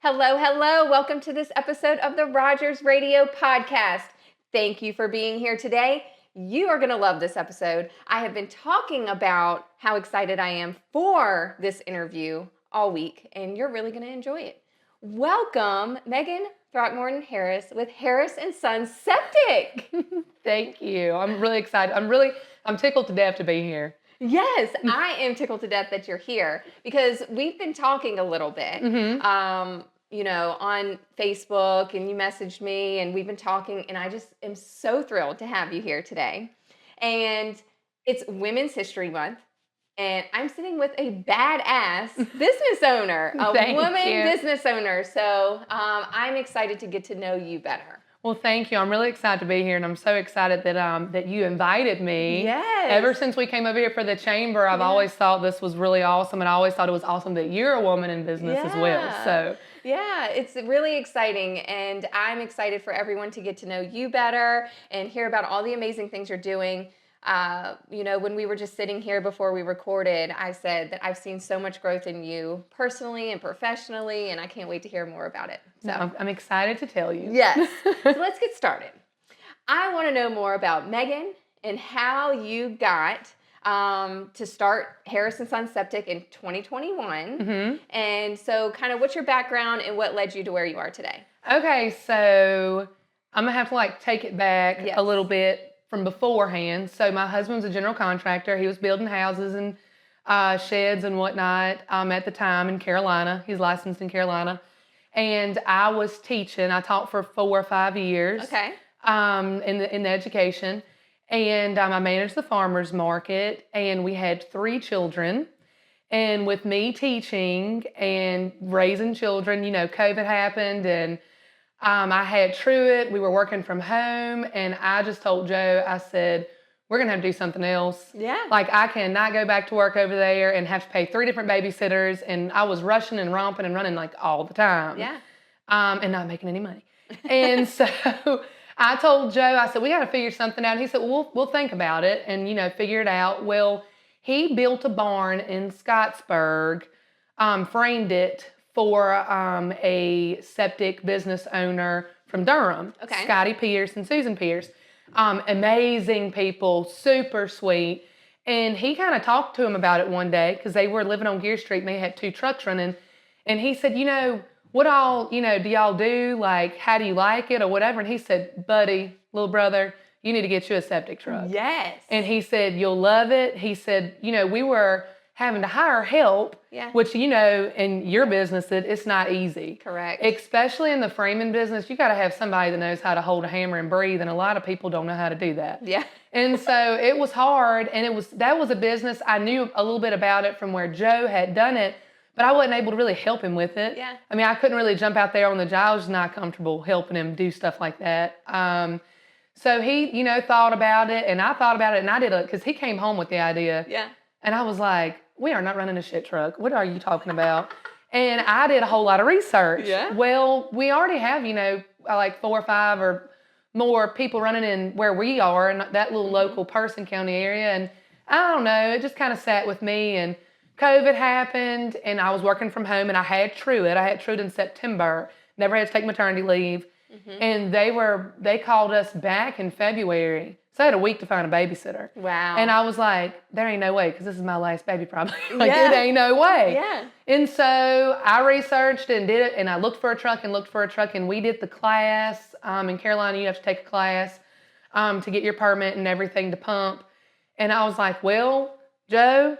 Hello, hello. Welcome to this episode of the Rogers Radio Podcast. Thank you for being here today. You are going to love this episode. I have been talking about how excited I am for this interview all week, and you're really going to enjoy it. Welcome, Megan Throckmorton Harris with Harris & Sons Septic. Thank you. I'm really excited. I'm tickled to death to be here. Yes, I am tickled to death that you're here because we've been talking a little bit, on Facebook, and you messaged me and we've been talking, and I just am so thrilled to have you here today. And it's Women's History Month, and I'm sitting with a badass business owner, a business owner. So I'm excited to get to know you better. Well, thank you. I'm really excited to be here, and I'm so excited that you invited me. Yes. Ever since we came over here for the chamber, I've always thought this was really awesome, and I always thought it was awesome that you're a woman in business as well. So yeah, it's really exciting, and I'm excited for everyone to get to know you better and hear about all the amazing things you're doing. When we were just sitting here before we recorded, I said that I've seen so much growth in you personally and professionally, and I can't wait to hear more about it. So I'm excited to tell you. Yes. So let's get started. I want to know more about Megan and how you got to start Harris & Sons Septic in 2021. And so kind of what's your background and what led you to where you are today? Okay, so I'm going to have to take it back a little bit from beforehand. So my husband's a general contractor. He was building houses and sheds and whatnot at the time in Carolina. He's licensed in Carolina. And I was teaching. I taught for 4 or 5 years. Okay. In the education. And I managed the farmer's market, and we had 3 children. And with me teaching and raising children, COVID happened, and I had Truett. We were working from home, and I just told Joe, I said, we're going to have to do something else. Yeah. I cannot go back to work over there and have to pay 3 different babysitters. And I was rushing and romping and running all the time. Yeah. And not making any money. And so I told Joe, I said, we got to figure something out. And he said, well, we'll think about it and, figure it out. Well, he built a barn in Scottsburg, framed it for a septic business owner from Durham, okay. Scotty Pierce and Susan Pierce. Amazing people, super sweet. And he kind of talked to him about it one day because they were living on Gear Street and they had 2 trucks running. And he said, what all, do y'all do? How do you like it or whatever? And he said, buddy, little brother, you need to get you a septic truck. Yes. And he said, you'll love it. He said, we were having to hire help, which, in your business, it's not easy. Correct. Especially in the framing business, you got to have somebody that knows how to hold a hammer and breathe, and a lot of people don't know how to do that. Yeah. And so it was hard, and that was a business. I knew a little bit about it from where Joe had done it, but I wasn't able to really help him with it. Yeah. I mean, I couldn't really jump out there on the job. I was not comfortable helping him do stuff like that. So he, thought about it, and I thought about it, and I did because he came home with the idea. Yeah. And I was like, we are not running a shit truck. What are you talking about? And I did a whole lot of research. Yeah. Well, we already have, 4 or 5 or more people running in where we are in that little local Person County area. And I don't know, it just kind of sat with me, and COVID happened, and I was working from home, and I had Truett. I had Truett in September. Never had to take maternity leave. And they called us back in February. So I had a week to find a babysitter. Wow. And I was like, there ain't no way, because this is my last baby probably. It ain't no way. Yeah. And so I researched and did it, and I looked for a truck, and we did the class. In Carolina, you have to take a class to get your permit and everything to pump. And I was like, well, Joe,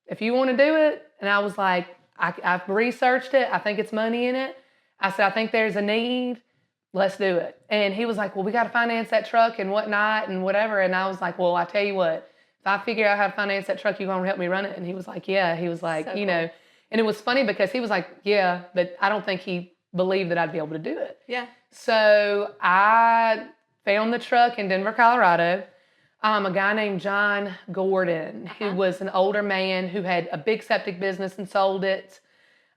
if you want to do it. And I was like, I've researched it. I think it's money in it. I said, I think there's a need. Let's do it. And he was like, well, we got to finance that truck and whatnot and whatever. And I was like, well, I tell you what, if I figure out how to finance that truck, you're going to help me run it? And he was like, yeah. He was like, so cool. Cool. And it was funny because he was like, yeah, but I don't think he believed that I'd be able to do it. Yeah. So I found the truck in Denver, Colorado. A guy named John Gordon, who was an older man who had a big septic business and sold it.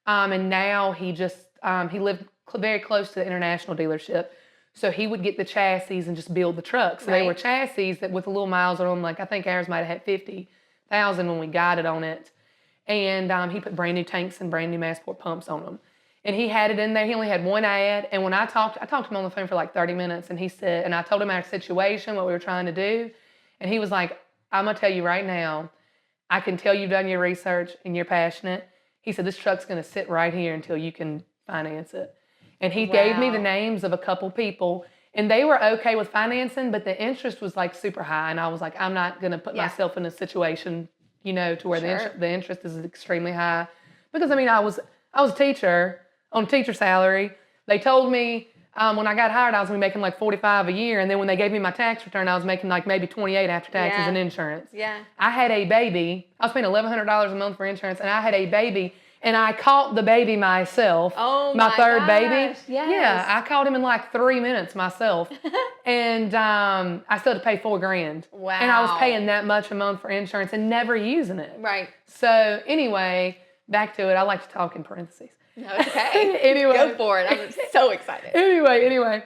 And now he lived very close to the international dealership. So he would get the chassis and just build the trucks. So they were chassis that with a little miles on them, I think ours might have had 50,000 when we got it on it. And he put brand new tanks and brand new Massport pumps on them. And he had it in there. He only had one ad. And when I talked to him on the phone for like 30 minutes. And he said, and I told him our situation, what we were trying to do. And he was like, I'm going to tell you right now, I can tell you've done your research and you're passionate. He said, this truck's going to sit right here until you can finance it. And he gave me the names of a couple people. And they were okay with financing, but the interest was like super high. And I was like, I'm not going to put myself in a situation, you know, to where the interest is extremely high. Because, I mean, I was a teacher on teacher salary. They told me when I got hired, I was going to be making like $45 a year. And then when they gave me my tax return, I was making like maybe $28 after taxes and insurance. Yeah. I had a baby. I was paying $1,100 a month for insurance, and I had a baby. And I caught the baby myself. Oh, my third gosh. baby. Yes. Yeah, I caught him in like 3 minutes myself. And I still had to pay $4,000. Wow. And I was paying that much a month for insurance and never using it. Right. So anyway, back to it. I like to talk in parentheses. Okay. Anyway. Go for it. I'm so excited. Anyway.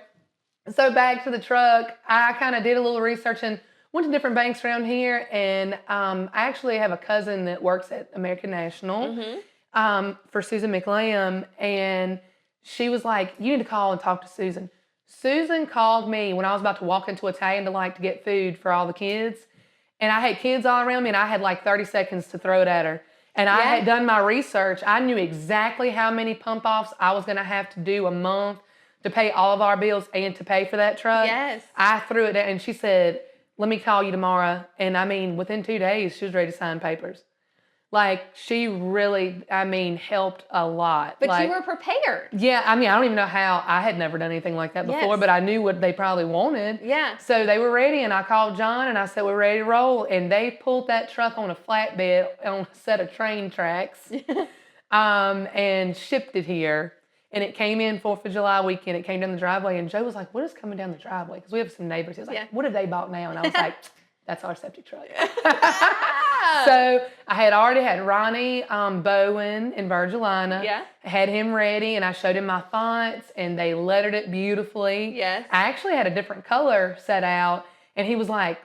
So back to the truck. I kind of did a little research and went to different banks around here. And I actually have a cousin that works at American National for Susan McLam. And she was like, you need to call and talk to Susan. Susan called me when I was about to walk into Italian Delight to get food for all the kids. And I had kids all around me, and I had like 30 seconds to throw it at her. And I had done my research. I knew exactly how many pump-offs I was going to have to do a month to pay all of our bills and to pay for that truck. Yes. I threw it at, and she said, let me call you tomorrow. And I mean, within 2 days, she was ready to sign papers. Like, she really, I mean, helped a lot. But like, you were prepared. Yeah, I mean, I don't even know how. I had never done anything like that before, but I knew what they probably wanted. Yeah. So they were ready, and I called John, and I said, we're ready to roll. And they pulled that truck on a flatbed on a set of train tracks and shipped it here. And it came in 4th of July weekend. It came down the driveway, and Joe was like, what is coming down the driveway? Because we have some neighbors. He was like, what have they bought now? And I was like, that's our septic truck. So I had already had Ronnie Bowen in Virgilina. Yeah. I had him ready, and I showed him my fonts, and they lettered it beautifully. Yes. I actually had a different color set out, and he was like,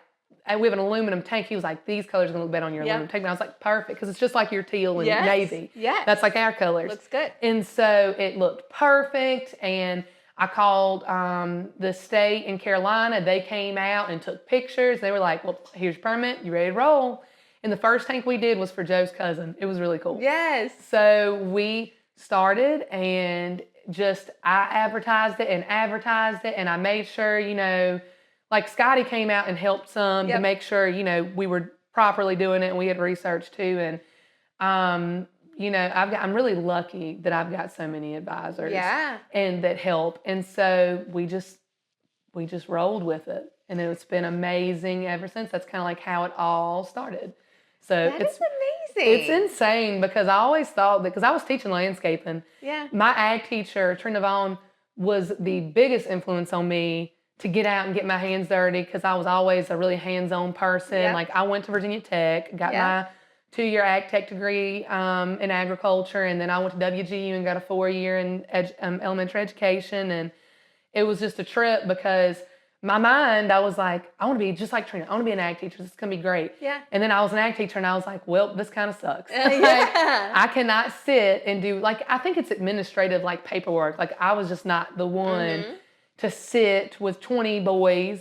we have an aluminum tank. He was like, these colors are going to look better on your aluminum tank. And I was like, perfect, because it's just like your teal and navy. Yes. That's like our colors. Looks good. And so it looked perfect, and I called the state in Carolina. They came out and took pictures. They were like, well, here's your permit. You ready to roll? And the first tank we did was for Joe's cousin. It was really cool. Yes. So we started and I advertised it, and I made sure, you know, like Scotty came out and helped some to make sure, you know, we were properly doing it, and we had research too. And, you know, I'm really lucky that I've got so many advisors and that help. And so we just rolled with it, and it's been amazing ever since. That's kind of like how it all started. So it's amazing. It's insane, because I always thought that, because I was teaching landscaping. Yeah. My ag teacher, Trina Vaughn, was the biggest influence on me to get out and get my hands dirty, because I was always a really hands-on person. Yep. Like, I went to Virginia Tech, got my 2-year ag tech degree in agriculture, and then I went to WGU and got a 4-year in elementary education. And it was just a trip, because my mind, I was like, I want to be just like Trina. I want to be an ag teacher. This is going to be great. Yeah. And then I was an ag teacher, and I was like, well, this kind of sucks. I cannot sit and do, like, I think it's administrative, like, paperwork. Like, I was just not the one to sit with 20 boys,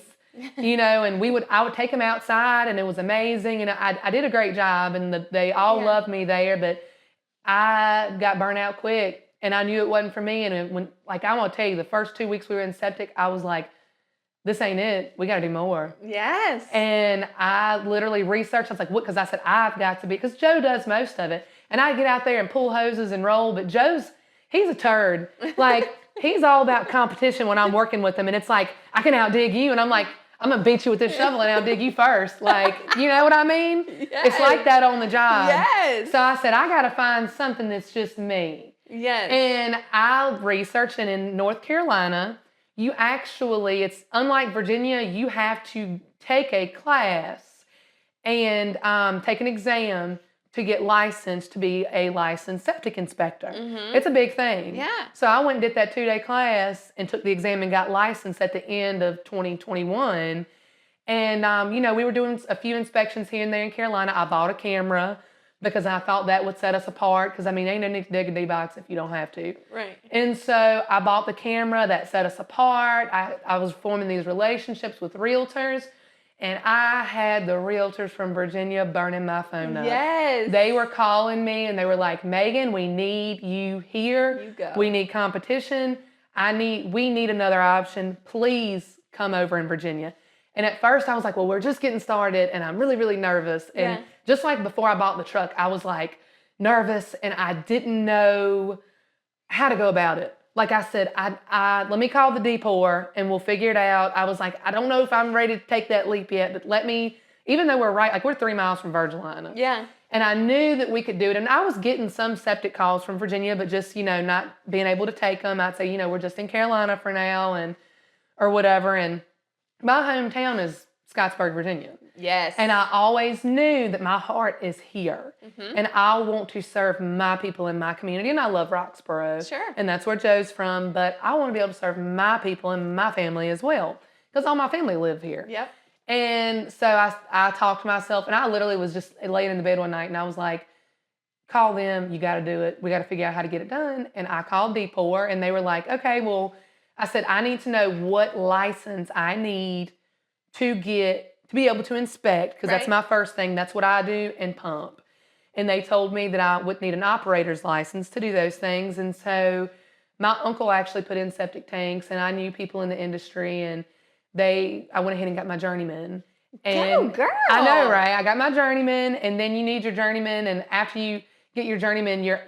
you know, and I would take them outside, and it was amazing. And I did a great job, and they all loved me there, but I got burnt out quick, and I knew it wasn't for me. And when, like, I want to tell you, the first 2 weeks we were in Septic, I was like, this ain't it. We got to do more. Yes. And I literally researched. I was like, what? Because I said, I've got to be, because Joe does most of it. And I get out there and pull hoses and roll, but he's a turd. Like, he's all about competition when I'm working with him. And it's like, I can outdig you. And I'm like, I'm going to beat you with this shovel and outdig you first. Like, you know what I mean? Yes. It's like that on the job. Yes. So I said, I got to find something that's just me. Yes. And I researched, and in North Carolina, you actually, it's unlike Virginia, you have to take a class and take an exam to get licensed to be a licensed septic inspector. It's a big thing. Yeah. So I went and did that 2-day class and took the exam and got licensed at the end of 2021. And, you know, we were doing a few inspections here and there in Carolina. I bought a camera, because I thought that would set us apart. Because, I mean, ain't no need to dig a D-box if you don't have to. Right. And so I bought the camera that set us apart. I was forming these relationships with realtors. And I had the realtors from Virginia burning my phone up. Yes. They were calling me and they were like, Megan, we need you here. You go. We need competition. We need another option. Please come over in Virginia. And at first I was like, well, we're just getting started and I'm really, really nervous. And just like before I bought the truck, I was like nervous and I didn't know how to go about it. Like I said, let me call the depot and we'll figure it out. I was like, I don't know if I'm ready to take that leap yet, but even though we're 3 miles from Virginia. Yeah. And I knew that we could do it. And I was getting some septic calls from Virginia, but just, not being able to take them. I'd say, we're just in Carolina for now or whatever. And my hometown is Scottsburg, Virginia. Yes. And I always knew that my heart is here. Mm-hmm. And I want to serve my people in my community. And I love Roxborough. Sure. And that's where Joe's from. But I want to be able to serve my people and my family as well. Because all my family live here. Yep. And so I talked to myself. And I literally was just laying in the bed one night. And I was like, call them. You got to do it. We got to figure out how to get it done. And I called Depot. And they were like, okay, well, I said, I need to know what license I need to be able to inspect, because that's my first thing. That's what I do, and pump. And they told me that I would need an operator's license to do those things. And so my uncle actually put in septic tanks, and I knew people in the industry, and I went ahead and got my journeyman. And go, girl. I know, right? I got my journeyman, and then you need your journeyman, and after you get your journeyman, you're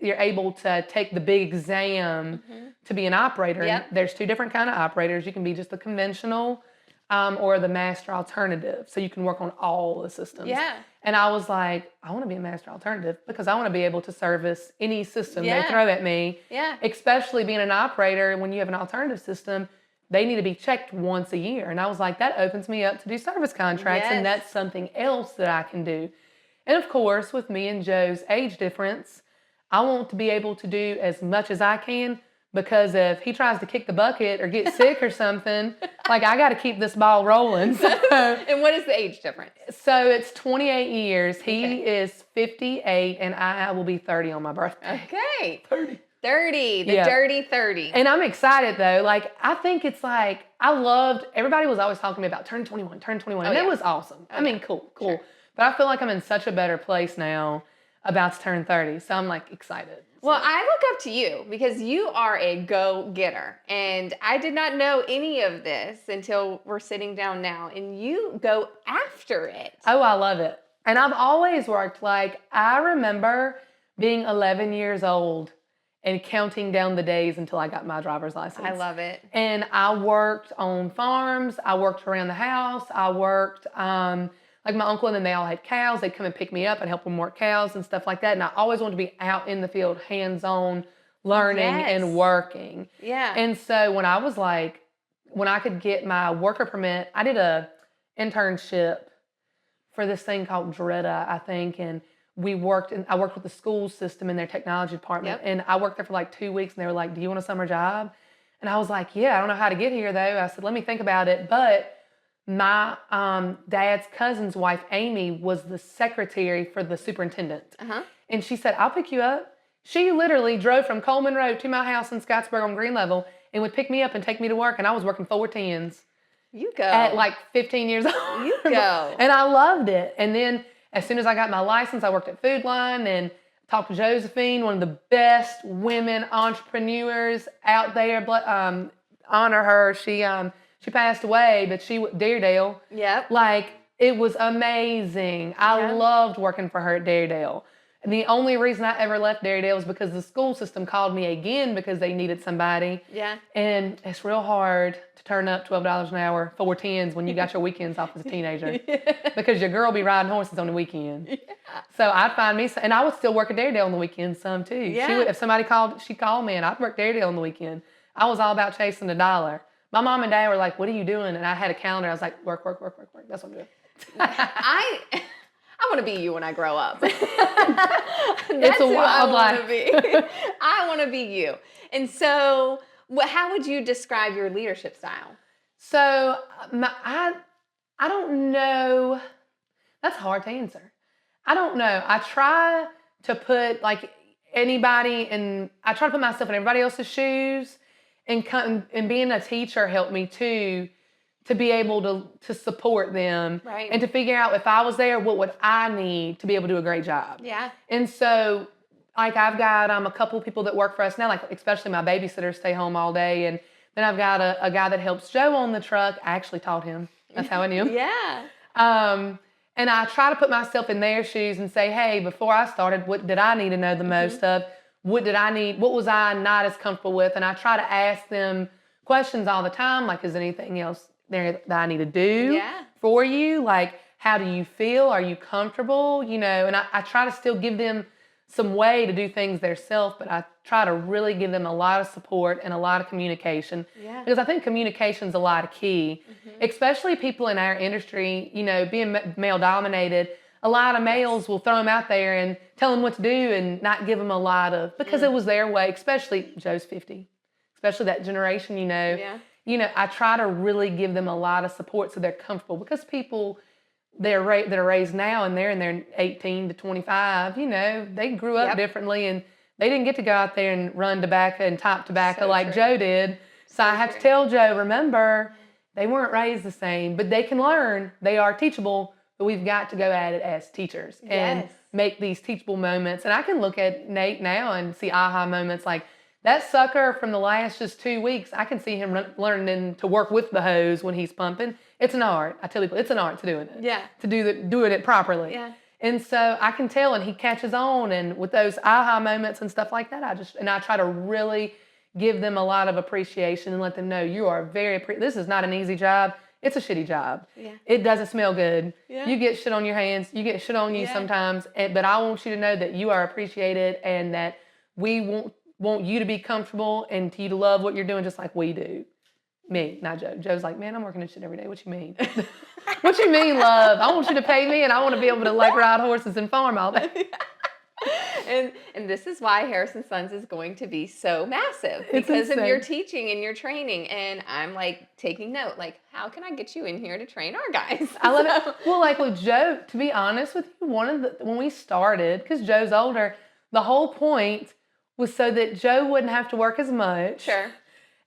able to take the big exam to be an operator. Yep. And there's 2 different kind of operators. You can be just the conventional or the master alternative. So you can work on all the systems. Yeah. And I was like, I want to be a master alternative because I want to be able to service any system they Yeah. throw at me. Yeah. Especially being an operator, when you have an alternative system, they need to be checked once a year. And I was like, that opens me up to do service contracts. Yes. And that's something else that I can do. And of course, with me and Joe's age difference, I want to be able to do as much as I can, because if he tries to kick the bucket or get sick or something, like, I got to keep this ball rolling. So, and what is the age difference? So it's 28 years. He is 58 and I will be 30 on my birthday. Okay. 30. 30, the dirty 30. And I'm excited though. Like, I think it's like, everybody was always talking to me about turn 21. And it was awesome. I mean, cool. Sure. But I feel like I'm in such a better place now about to turn 30. So I'm like excited. Well, I look up to you because you are a go-getter. And I did not know any of this until we're sitting down now. And you go after it. Oh, I love it. And I've always worked. Like, I remember being 11 years old and counting down the days until I got my driver's license. I love it. And I worked on farms. I worked around the house. I worked, like my uncle and them, they all had cows. They'd come and pick me up and help them work cows and stuff like that. And I always wanted to be out in the field, hands-on, learning and working. Yeah. And so when I could get my worker permit, I did a internship for this thing called Dretta, I think. And I worked with the school system in their technology department. Yep. And I worked there for like 2 weeks and they were like, do you want a summer job? And I was like, yeah, I don't know how to get here though. I said, let me think about it. But my dad's cousin's wife, Amy, was the secretary for the superintendent. Uh-huh. And she said, I'll pick you up. She literally drove from Coleman Road to my house in Scottsburg on Green Level and would pick me up and take me to work. And I was working 4 10s. You go. At like 15 years old. You go. And I loved it. And then as soon as I got my license, I worked at Food Line and talked to Josephine, one of the best women entrepreneurs out there. Honor her. She passed away, but Dairedale. Yep. Like, it was amazing. I loved working for her at Dairedale. And the only reason I ever left Dairedale was because the school system called me again because they needed somebody. Yeah. And it's real hard to turn up $12 an hour, 4 10s when you got your weekends off as a teenager. Because your girl be riding horses on the weekend. Yeah. So I'd find me, and I would still work at Dairedale on the weekend some too. Yeah. If somebody called, she'd call me and I'd work Dairedale on the weekend. I was all about chasing the dollar. My mom and dad were like, what are you doing? And I had a calendar. I was like, work. That's what I'm doing. I want to be you when I grow up. That's It's a wild life. I want to be you. And so how would you describe your leadership style? So I don't know. That's hard to answer. I don't know. I try to put like anybody and I try to put myself in everybody else's shoes, and being a teacher helped me too, to be able to support them, Right. and to figure out if I was there, what would I need to be able to do a great job. Yeah. And so like I've got a couple of people that work for us now, like especially my babysitters stay home all day, and then I've got a guy that helps Joe on the truck. I actually taught him. That's how I knew him. Yeah. And I try to put myself in their shoes and say, hey, before I started, what did I need to know the most of? What did I need? What was I not as comfortable with? And I try to ask them questions all the time, like, is there anything else there that I need to do for you? Like, how do you feel? Are you comfortable? You know, and I try to still give them some way to do things themselves, but I try to really give them a lot of support and a lot of communication. Yeah. Because I think communication's a lot of key, especially people in our industry, you know, being male dominated. A lot of males will throw them out there and tell them what to do and not give them a lot of, because it was their way, especially Joe's 50, especially that generation, you know. Yeah. You know, I try to really give them a lot of support so they're comfortable, because people that are raised now and they're in their 18 to 25, you know, they grew up differently and they didn't get to go out there and run tobacco and top tobacco like Joe did. So I have to tell Joe, remember, they weren't raised the same, but they can learn. They are teachable, but we've got to go at it as teachers and make these teachable moments. And I can look at Nate now and see aha moments, like that sucker from the last just 2 weeks. I can see him learning to work with the hose when he's pumping. It's an art. I tell people, it's an art to doing it. Yeah. To doing it properly. Yeah. And so I can tell, and he catches on, and with those aha moments and stuff like that, I try to really give them a lot of appreciation and let them know you are this is not an easy job. It's a shitty job. Yeah. It doesn't smell good. Yeah. You get shit on your hands. You get shit on you sometimes. But I want you to know that you are appreciated and that we want you to be comfortable and to you to love what you're doing just like we do. Me, not Joe. Joe's like, man, I'm working this shit every day. What you mean? What you mean, love? I want you to pay me and I want to be able to like ride horses and farm all day. And this is why Harris & Sons is going to be so massive, because of your teaching and your training. And I'm like taking note, like, how can I get you in here to train our guys? I love it. Well, like with Joe, to be honest with you, when we started, because Joe's older, the whole point was so that Joe wouldn't have to work as much. Sure.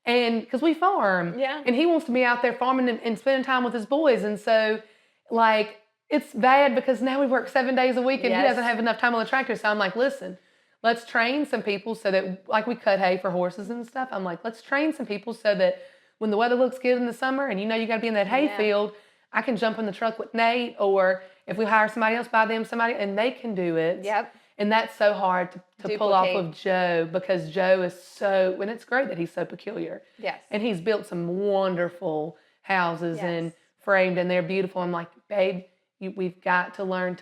And because we farm. Yeah. And he wants to be out there farming and spending time with his boys. And so, like, it's bad because now we work 7 days a week and he doesn't have enough time on the tractor. So I'm like, listen, let's train some people so that, like, we cut hay for horses and stuff. I'm like, let's train some people so that when the weather looks good in the summer and you know you got to be in that hay field, I can jump in the truck with Nate, or if we hire somebody else, buy them somebody, and they can do it. Yep. And that's so hard to pull off of Joe, because Joe is and it's great that he's so peculiar. Yes. And he's built some wonderful houses and framed, and they're beautiful. I'm like, babe, we've got to learn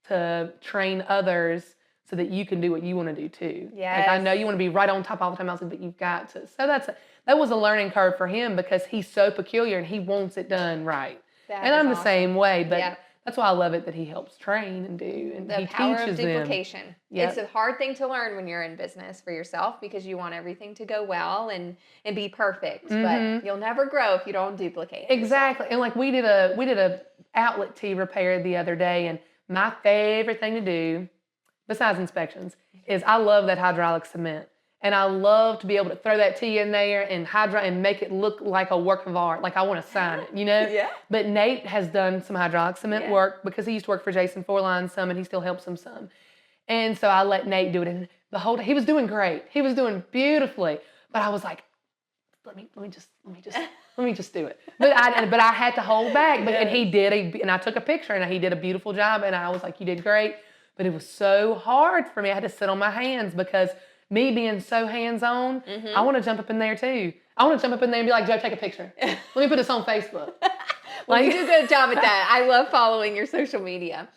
to train others so that you can do what you want to do too. Yes. Like, I know you want to be right on top all the time, but you've got to. So that was a learning curve for him, because he's so peculiar and he wants it done right. And I'm the same way, but that's why I love it that he helps train and do, and he power teaches of duplication. them. Yep. It's a hard thing to learn when you're in business for yourself, because you want everything to go well and be perfect, but you'll never grow if you don't duplicate. Exactly. And like we did a outlet tee repair the other day, and my favorite thing to do, besides inspections, is I love that hydraulic cement. And I love to be able to throw that tee in there and make it look like a work of art. Like I want to sign it, you know? Yeah. But Nate has done some hydraulic cement work, because he used to work for Jason Forline some, and he still helps him some. And so I let Nate do it. And the whole day, he was doing great. He was doing beautifully. But I was like, let me just do it. But I had to hold back. And he did. And I took a picture, and he did a beautiful job. And I was like, you did great. But it was so hard for me. I had to sit on my hands, because me being so hands-on, I want to jump up in there too. I want to jump up in there and be like, Joe, take a picture. Let me put this on Facebook. Well, you do a good job at that. I love following your social media.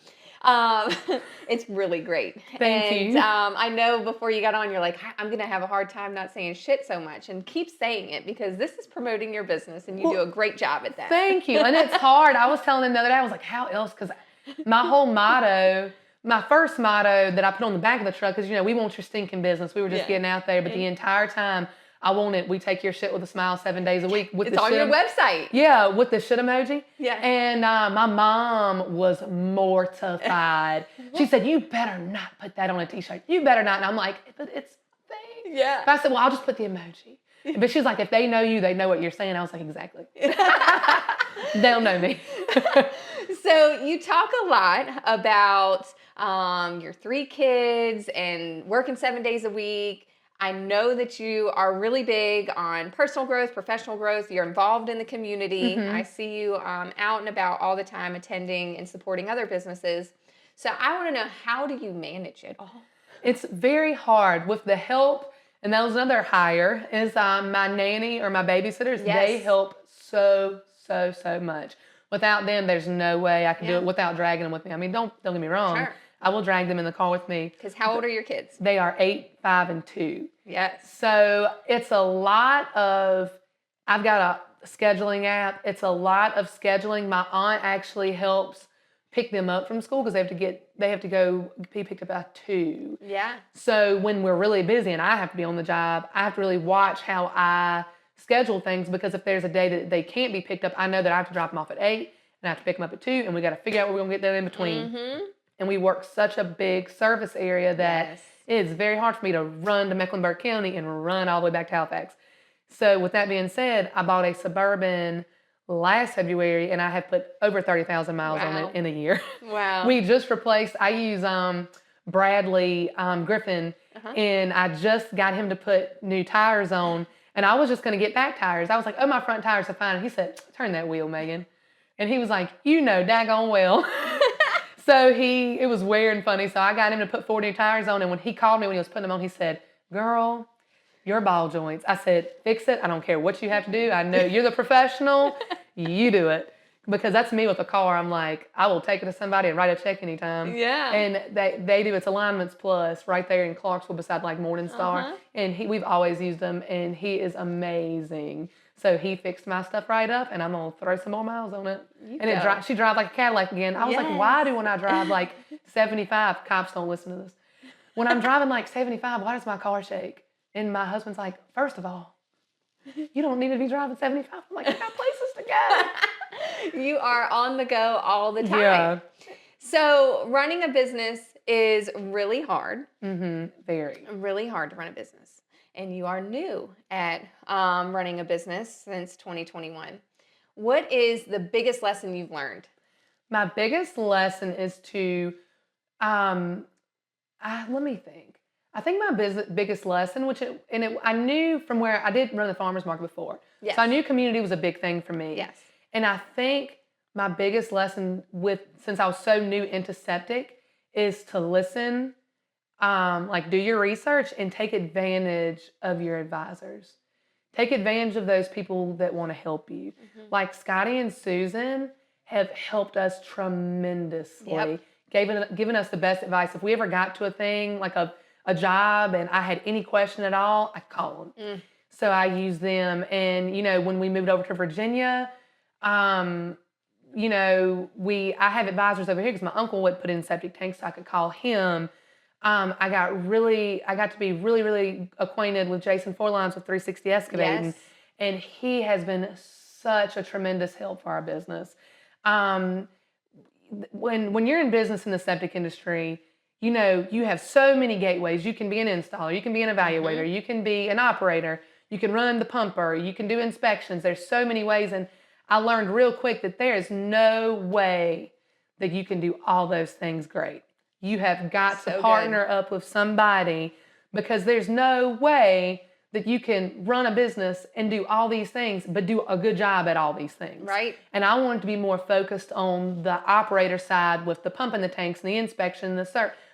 It's really great. Thank you. I know before you got on, you're like, I'm going to have a hard time not saying shit so much, and keep saying it, because this is promoting your business and you do a great job at that. Thank you. And it's hard. I was telling them the other day, I was like, how else? Because my first motto that I put on the back of the truck is, we want your stinking business. We were just getting out there, but the entire time I want it. We take your shit with a smile 7 days a week. With It's the on shit your website. Yeah, with the shit emoji. Yeah. And my mom was mortified. She said, "You better not put that on a t-shirt. You better not." And I'm like, "But it's a thing." Yeah. But I said, "Well, I'll just put the emoji." But she's like, "If they know you, they know what you're saying." I was like, "Exactly." They'll know me. So you talk a lot about your 3 kids and working 7 days a week. I know that you are really big on personal growth, professional growth. You're involved in the community. I see you out and about all the time, attending and supporting other businesses. So I want to know, how do you manage it all? It's very hard with the help, and that was another hire, is my nanny or my babysitters. Yes. They help so much. Without them, there's no way I can do it without dragging them with me. I mean, don't get me wrong. Sure. I will drag them in the car with me. Because how old are your kids? They are 8, 5, and 2. Yes. So it's a lot of, I've got a scheduling app. It's a lot of scheduling. My aunt actually helps pick them up from school because they have to go be picked up by 2. Yeah. So when we're really busy and I have to be on the job, I have to really watch how I schedule things, because if there's a day that they can't be picked up, I know that I have to drop them off at 8 and I have to pick them up at 2, and we got to figure out where we're going to get them in between. And we work such a big service area that it's very hard for me to run to Mecklenburg County and run all the way back to Halifax. So with that being said, I bought a Suburban last February, and I have put over 30,000 miles on it in a year. Wow. We just replaced, I use Bradley Griffin, and I just got him to put new tires on, and I was just going to get back tires. I was like, "Oh, my front tires are fine." And he said, "Turn that wheel, Megan." And he was like, "You know daggone well." So it was weird and funny. So I got him to put 4 new tires on, and when he called me when he was putting them on, he said, "Girl, your ball joints." I said, "Fix it. I don't care what you have to do. I know you're the professional. You do it." Because that's me with a car. I'm like, I will take it to somebody and write a check anytime. Yeah. And they do, it's Alignments Plus right there in Clarksville beside like Morningstar. And we've always used them, and he is amazing. So he fixed my stuff right up, and I'm going to throw some more miles on it. She drives like a Cadillac again. I was like, why do when I drive like 75, cops don't listen to this. When I'm driving like 75, why does my car shake? And my husband's like, "First of all, you don't need to be driving 75. I'm like, I got places to go. You are on the go all the time. Yeah. So running a business is really hard. Very. Really hard to run a business. And you are new at running a business since 2021. What is the biggest lesson you've learned? My biggest lesson is to, let me think. I think my biggest lesson, I knew from where I did run the farmer's market before. Yes. So I knew community was a big thing for me. Yes. And I think my biggest lesson since I was so new into septic is to listen, do your research and take advantage of your advisors. Take advantage of those people that want to help you. Like Scotty and Susan have helped us tremendously, given us the best advice. If we ever got to a thing like a job and I had any question at all, I'd call them. So I use them. And, when we moved over to Virginia, I have advisors over here because my uncle would put in septic tanks, so I could call him. I got to be really, really acquainted with Jason Forlines with 360 Excavating. Yes. And he has been such a tremendous help for our business. When you're in business in the septic industry, you have so many gateways. You can be an installer, you can be an evaluator, you can be an operator, you can run the pumper, you can do inspections. There's so many ways. And I learned real quick that there is no way that you can do all those things great. You have got to partner up with somebody, because there's no way that you can run a business and do all these things, but do a good job at all these things. Right. And I wanted to be more focused on the operator side with the pump and the tanks and the inspection,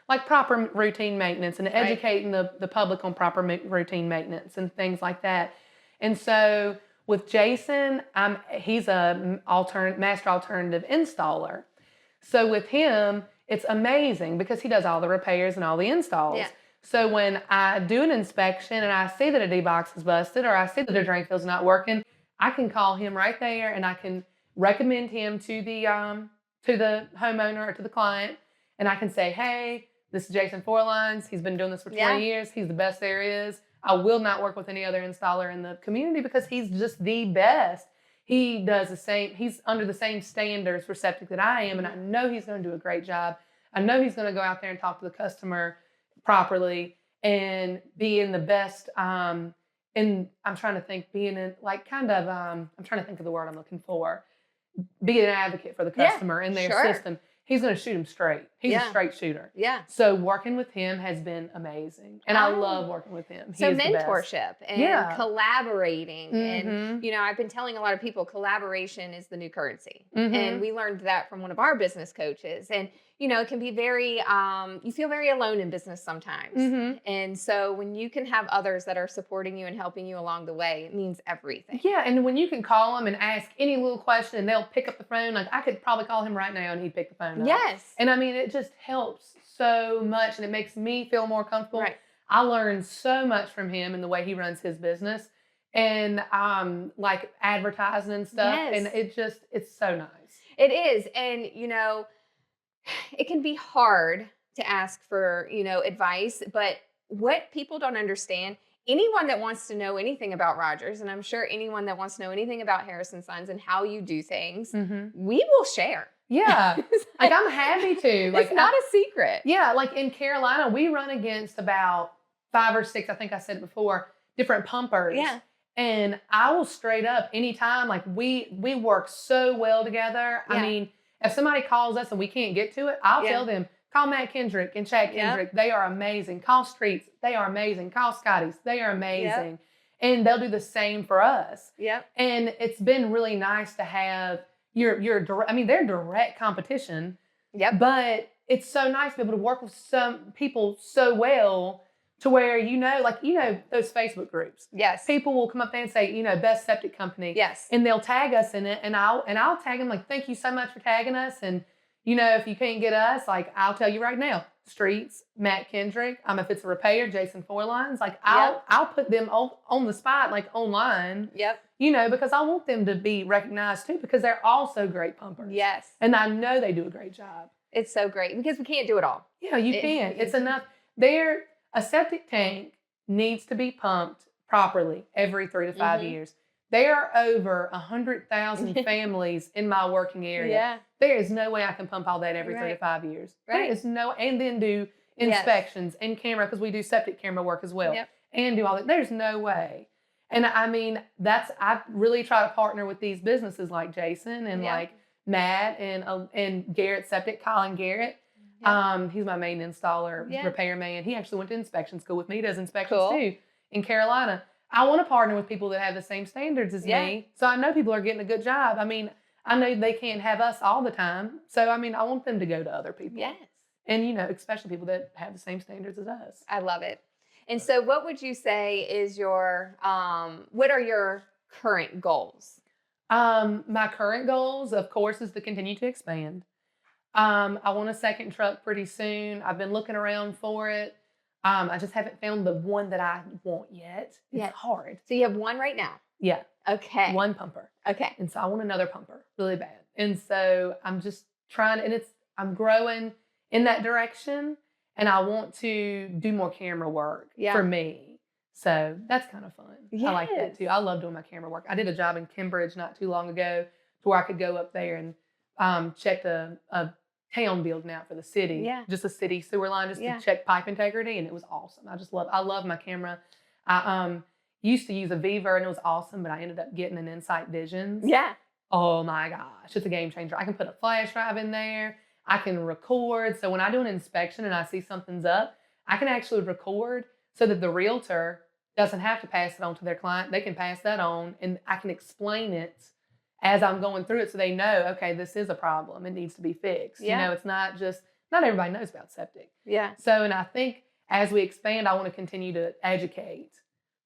like proper routine maintenance, and educating the public on proper routine maintenance and things like that. And so with Jason, he's a master alternative installer. So with him, it's amazing because he does all the repairs and all the installs. Yeah. So when I do an inspection and I see that a D-box is busted, or I see that a drain field's not working, I can call him right there and I can recommend him to the homeowner or to the client. And I can say, "Hey, this is Jason Forlines. He's been doing this for 20 years. He's the best there is. I will not work with any other installer in the community because he's just the best. He does the same, he's under the same standards for septic that I am, and I know he's going to do a great job. I know he's going to go out there and talk to the customer properly and be in the best, and I'm trying to think, being in like kind of, I'm trying to think of the word I'm looking for, be an advocate for the customer in their system. He's going to shoot him straight. He's a straight shooter. Yeah. So working with him has been amazing. And I love working with him. So mentorship and collaborating. And, I've been telling a lot of people collaboration is the new currency. And we learned that from one of our business coaches. And, it can be very, you feel very alone in business sometimes. And so when you can have others that are supporting you and helping you along the way, it means everything. Yeah. And when you can call them and ask any little question and they'll pick up the phone, like I could probably call him right now and he'd pick the phone up. Yes. And I mean, it just helps so much and it makes me feel more comfortable. Right. I learned so much from him and the way he runs his business and like advertising and stuff. Yes. And it's so nice. It is. And, it can be hard to ask for, advice, but what people don't understand, anyone that wants to know anything about Rogers, and I'm sure anyone that wants to know anything about Harrison Sons and how you do things, we will share. Yeah. Like I'm happy to. Like it's not a secret. Yeah. Like in Carolina, we run against about 5 or 6, I think I said it before, different pumpers. Yeah. And I will straight up anytime, like we work so well together. Yeah. I mean, if somebody calls us and we can't get to it, I'll tell them, call Matt Kendrick and Chad Kendrick. They are amazing. Call Streets. They are amazing. Call Scotty's. They are amazing. And they'll do the same for us. Yep. And it's been really nice to have your direct, I mean, they're direct competition. Yep. But it's so nice to be able to work with some people so well to where, those Facebook groups. Yes. People will come up there and say, best septic company. Yes. And they'll tag us in it. And I'll tag them like, thank you so much for tagging us. And, if you can't get us, like, I'll tell you right now, Streets, Matt Kendrick. If it's a repair, Jason Forlines. Like, I'll put them on the spot, like online. Yep. Because I want them to be recognized too, because they're also great pumpers. Yes. And I know they do a great job. It's so great because we can't do it all. Yeah, you can't. It's enough. A septic tank needs to be pumped properly every 3 to 5 years. There are over 100,000 families in my working area. Yeah. There is no way I can pump all that every 3 to 5 years. Right. There is no, and then do inspections and camera, because we do septic camera work as well. Yep. And do all that. There's no way. And I mean, I really try to partner with these businesses like Jason and like Matt and Garrett Septic, Colin Garrett. Yep. He's my main installer, repairman. He actually went to inspection school with me. He does inspections too in Carolina. I want to partner with people that have the same standards as me. So I know people are getting a good job. I mean, I know they can't have us all the time. So, I mean, I want them to go to other people. Yes. And, especially people that have the same standards as us. I love it. And so what would you say is what are your current goals? My current goals, of course, is to continue to expand. I want a second truck pretty soon. I've been looking around for it. I just haven't found the one that I want yet. It's hard. So you have one right now? Yeah. Okay. One pumper. Okay. And so I want another pumper really bad. And so I'm just trying, and I'm growing in that direction, and I want to do more camera work for me. So that's kind of fun. Yes. I like that too. I love doing my camera work. I did a job in Cambridge not too long ago to where I could go up there and check a town building out for the city. Yeah. Just a city sewer line just to check pipe integrity, and it was awesome. I love my camera. I used to use a Viva and it was awesome, but I ended up getting an Insight Visions. Yeah. Oh my gosh, it's a game changer. I can put a flash drive in there. I can record. So when I do an inspection and I see something's up, I can actually record so that the realtor doesn't have to pass it on to their client. They can pass that on, and I can explain it as I'm going through it so they know, okay, this is a problem. It needs to be fixed. Yeah. It's not everybody knows about septic. Yeah. So, and I think as we expand, I want to continue to educate,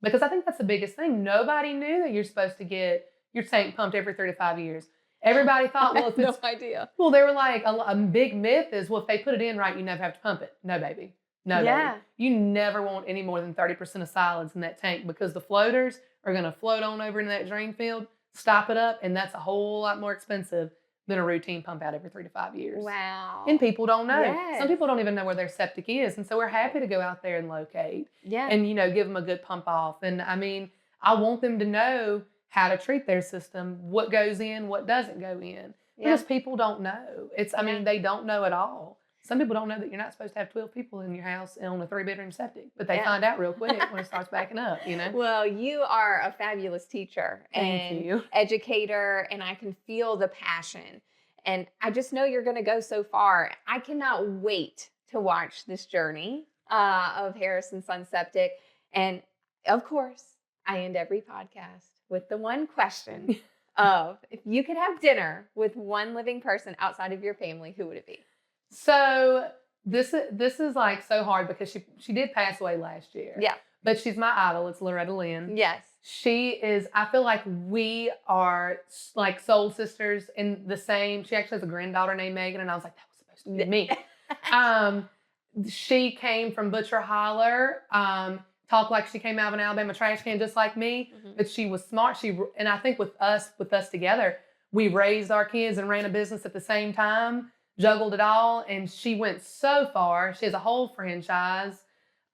because I think that's the biggest thing. Nobody knew that you're supposed to get your tank pumped every 3 to 5 years. Everybody thought, well, if it's no idea. Well, they were like, a big myth is, well, if they put it in right, you never have to pump it. No, baby. No, baby. You never want any more than 30% of solids in that tank, because the floaters are going to float on over into that drain field, stop it up, and that's a whole lot more expensive than a routine pump out every 3 to 5 years. Wow. And people don't know. Yes. Some people don't even know where their septic is. And so we're happy to go out there and locate Yeah. and, give them a good pump off. And I mean, I want them to know how to treat their system, what goes in, what doesn't go in. Because people don't know. I mean, they don't know at all. Some people don't know that you're not supposed to have 12 people in your house on a 3-bedroom septic, but they find out real quick when it starts backing up, Well, you are a fabulous teacher and educator, and I can feel the passion. And I just know you're going to go so far. I cannot wait to watch this journey of Harris & Son Septic. And of course, I end every podcast with the one question of, if you could have dinner with one living person outside of your family, who would it be? So this is like so hard because she did pass away last year. Yeah. But she's my idol. It's Loretta Lynn. Yes. She is, I feel like we are like soul sisters in the same. She actually has a granddaughter named Megan, and I was like, that was supposed to be me. She came from Butcher Holler, talked like she came out of an Alabama trash can just like me, but she was smart. And I think with us together, we raised our kids and ran a business at the same time. Juggled it all, and she went so far. She has a whole franchise,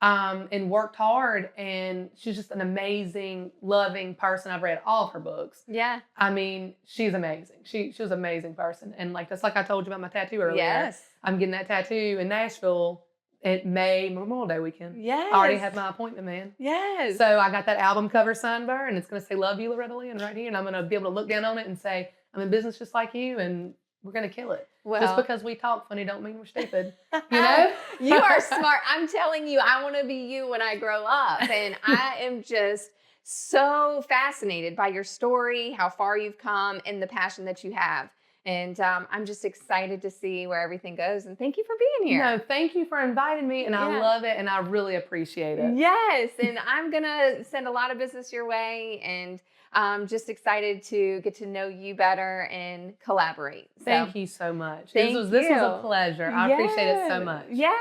and worked hard, and she's just an amazing, loving person. I've read all of her books. Yeah. I mean, she's amazing. She was an amazing person. And just like I told you about my tattoo earlier. Yes. I'm getting that tattoo in Nashville at May Memorial Day weekend. Yes. I already have my appointment, man. Yes. So I got that album cover sunburn, and it's going to say, "Love you, Loretta Lynn," right here. And I'm going to be able to look down on it and say, I'm in business just like you, and we're going to kill it. Well, just because we talk funny don't mean we're stupid. You are smart. I'm telling you, I want to be you when I grow up. And I am just so fascinated by your story, how far you've come, and the passion that you have. And I'm just excited to see where everything goes. And thank you for being here. No, thank you for inviting me. And I love it. And I really appreciate it. Yes. And I'm going to send a lot of business your way. And I'm just excited to get to know you better and collaborate. So, thank you so much. This was a pleasure. I appreciate it so much. Yeah.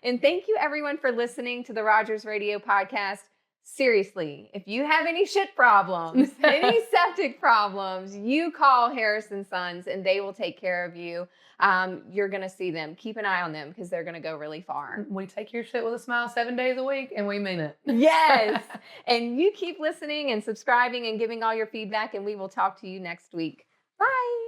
And thank you everyone for listening to the Rogers Radio podcast. Seriously, if you have any shit problems, any septic problems, you call Harris & Sons and they will take care of you. You're going to see them. Keep an eye on them because they're going to go really far. We take your shit with a smile 7 days a week, and we mean it. Yes. And you keep listening and subscribing and giving all your feedback, and we will talk to you next week. Bye.